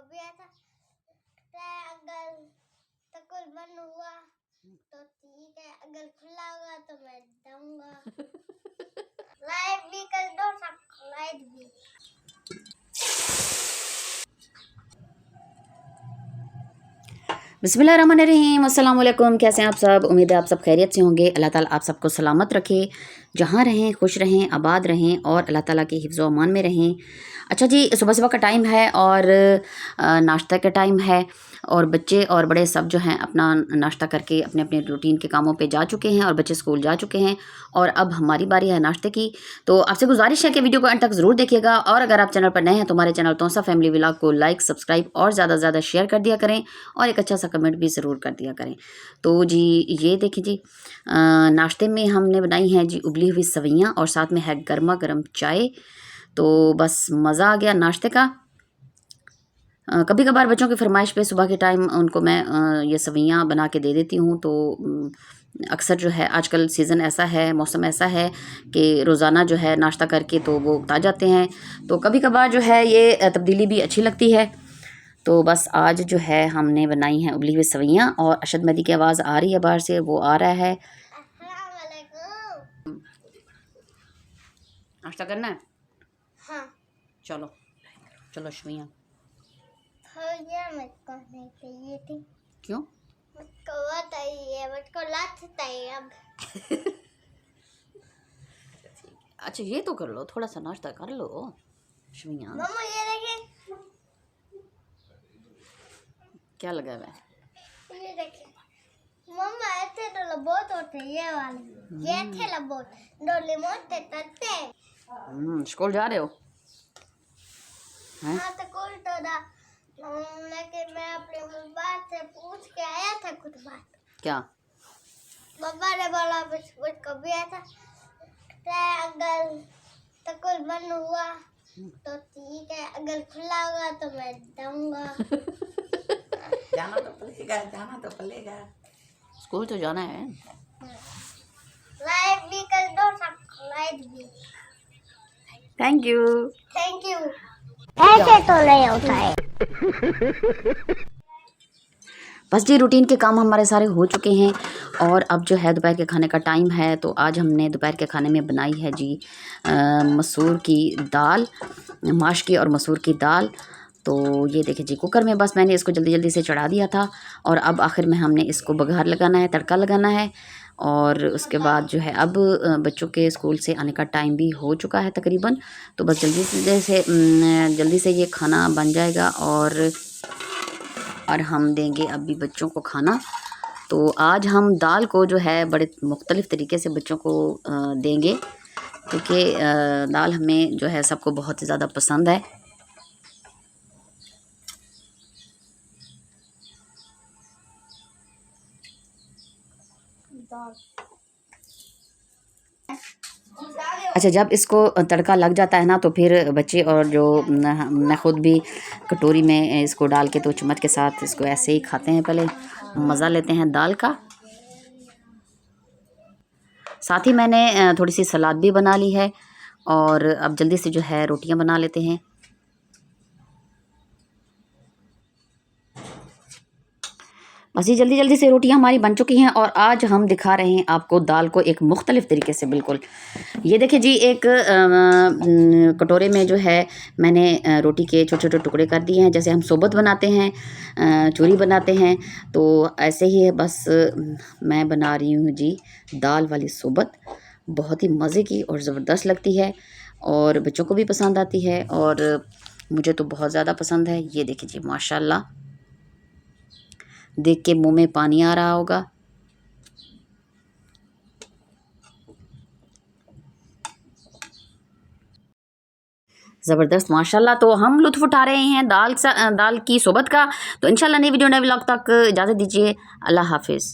कभी ऐसा अगर तकुल बंद हुआ तो ठीक है, अगर खुला हुआ तो मैं दूंगा। लाइट भी कर दो, सब लाइट भी। बिस्मिल्लाहिर्रहमानिर्रहीम, अस्सलाम वालेकुम। कैसे हैं आप सब? उम्मीद है आप सब खैरियत से होंगे। अल्लाह ताला आप सबको सलामत रखे, जहाँ रहें खुश रहें, आबाद रहें और अल्लाह ताला के हिफ्ज़ व अमान में रहें। अच्छा जी, सुबह सुबह का टाइम है और नाश्ता का टाइम है और बच्चे और बड़े सब जो हैं अपना नाश्ता करके अपने अपने रूटीन के कामों पे जा चुके हैं और बच्चे स्कूल जा चुके हैं और अब हमारी बारी है नाश्ते की। तो आपसे गुजारिश है कि वीडियो को अंत तक ज़रूर देखिएगा और अगर आप चैनल पर नए हैं तो हमारे चैनल तोसा फैमिली व्लॉग को लाइक, सब्सक्राइब और ज़्यादा से ज़्यादा शेयर कर दिया करें और एक अच्छा सा कमेंट भी ज़रूर कर दिया करें। तो जी ये देखिए जी, नाश्ते में हमने बनाई हैं जी उबली हुई सवैयाँ और साथ में है गर्मा गर्म चाय। तो बस मज़ा आ गया नाश्ते का। कभी कभार बच्चों की फरमाइश पे सुबह के टाइम उनको मैं ये सवैयाँ बना के दे देती हूँ। तो अक्सर जो है आजकल सीज़न ऐसा है, मौसम ऐसा है कि रोज़ाना जो है नाश्ता करके तो वो उगता जाते हैं। तो कभी कभार जो है ये तब्दीली भी अच्छी लगती है। तो बस आज जो है हमने बनाई हैं उबली हुई सवैयाँ और अरशद मेहदी की आवाज़ आ रही है बाहर से, वो आ रहा है। अस्सलाम वालेकुम। नाश्ता करना है? हाँ, चलो चलो सवैयाँ। मुझको नहीं चाहिए थी। क्यों? मुझको वो चाहिए, मुझको लात चाहिए अब। अच्छा ये तो कर लो, थोड़ा सा नाश्ता कर लो सवैयाँ। मम्मा ये देखिए, क्या लगा हुआ है? ये देखिए मम्मा, ऐसे तो लबोट होते ये वाले, ये थे लबोट, दो लिमोट तत्ते। स्कूल जा रहे हो? हैं? हाँ तो कुल तो ना, लेकिन मैं अपने मम्मा से पूछ के आया था कुछ बात। क्या? मम्मा ने बोला मुझको भी ऐसा अगर तकुल बंद हुआ तो ठीक है, अगर खुला हुआ तो मैं दूंगा। जाना तो पड़ेगा, जाना तो पड़ेगा। स्कूल तो जाना है। लाइट भी कर दो, सब लाइट भी। Thank you. Thank you. ऐसे तो नहीं होता है। बस जी रूटीन के काम हमारे सारे हो चुके हैं और अब जो है दोपहर के खाने का टाइम है। तो आज हमने दोपहर के खाने में बनाई है जी मसूर की दाल, माश की और मसूर की दाल। तो ये देखिए जी कुकर में बस मैंने इसको जल्दी जल्दी से चढ़ा दिया था और अब आखिर में हमने इसको बघार लगाना है, तड़का लगाना है। और उसके बाद जो है अब बच्चों के स्कूल से आने का टाइम भी हो चुका है तकरीबन। तो बस जल्दी से ये खाना बन जाएगा और हम देंगे अभी बच्चों को खाना। तो आज हम दाल को जो है बड़े मुख्तलिफ़ तरीके से बच्चों को देंगे क्योंकि दाल हमें जो है सबको बहुत ही ज़्यादा पसंद है। अच्छा जब इसको तड़का लग जाता है ना तो फिर बच्चे और जो मैं ख़ुद भी कटोरी में इसको डाल के तो चम्मच के साथ इसको ऐसे ही खाते हैं, पहले मज़ा लेते हैं दाल का। साथ ही मैंने थोड़ी सी सलाद भी बना ली है और अब जल्दी से जो है रोटियां बना लेते हैं। बस ये जल्दी जल्दी से रोटियां हमारी बन चुकी हैं और आज हम दिखा रहे हैं आपको दाल को एक मुख्तलिफ़ तरीके से। बिल्कुल ये देखिए जी, एक कटोरे में जो है मैंने रोटी के छोटे छोटे टुकड़े कर दिए हैं, जैसे हम सोबत बनाते हैं, चूरी बनाते हैं। तो ऐसे ही है, बस मैं बना रही हूँ जी दाल वाली सोबत। बहुत ही मज़े की और ज़बरदस्त लगती है और बच्चों को भी पसंद आती है और मुझे तो बहुत ज़्यादा पसंद है। ये देखिए जी माशाल्लाह, देख के मुंह में पानी आ रहा होगा। ज़बरदस्त माशाल्लाह। तो हम लुत्फ़ उठा रहे हैं दाल की सोबत का। तो इंशाल्लाह नई वीडियो नए व्लॉग तक इजाज़त दीजिए। अल्लाह हाफिज़।